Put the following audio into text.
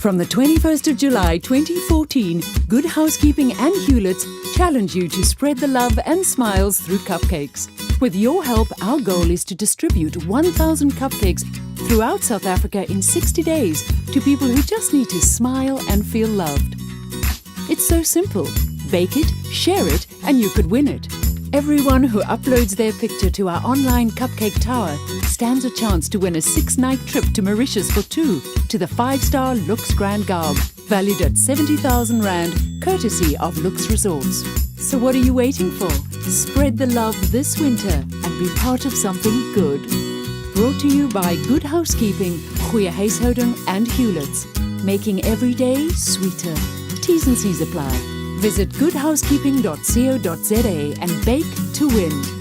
From the 21st of July 2014, Good Housekeeping and Huletts challenge you to spread the love and smiles through cupcakes. With your help, our goal is to distribute 1,000 cupcakes throughout South Africa in 60 days to people who just need to smile and feel loved. It's so simple. Bake it, share it, and you could win it. Everyone who uploads their picture to our online Cupcake Tower stands a chance to win a 6-night trip to Mauritius for 2 to the 5-star Lux Grand Garb, valued at 70,000 Rand, courtesy of Lux Resorts. So what are you waiting for? Spread the love this winter and be part of something good. Brought to you by Good Housekeeping, Goeie Huishouding and Huletts. Making every day sweeter. T's and C's apply. Visit goodhousekeeping.co.za and bake to win.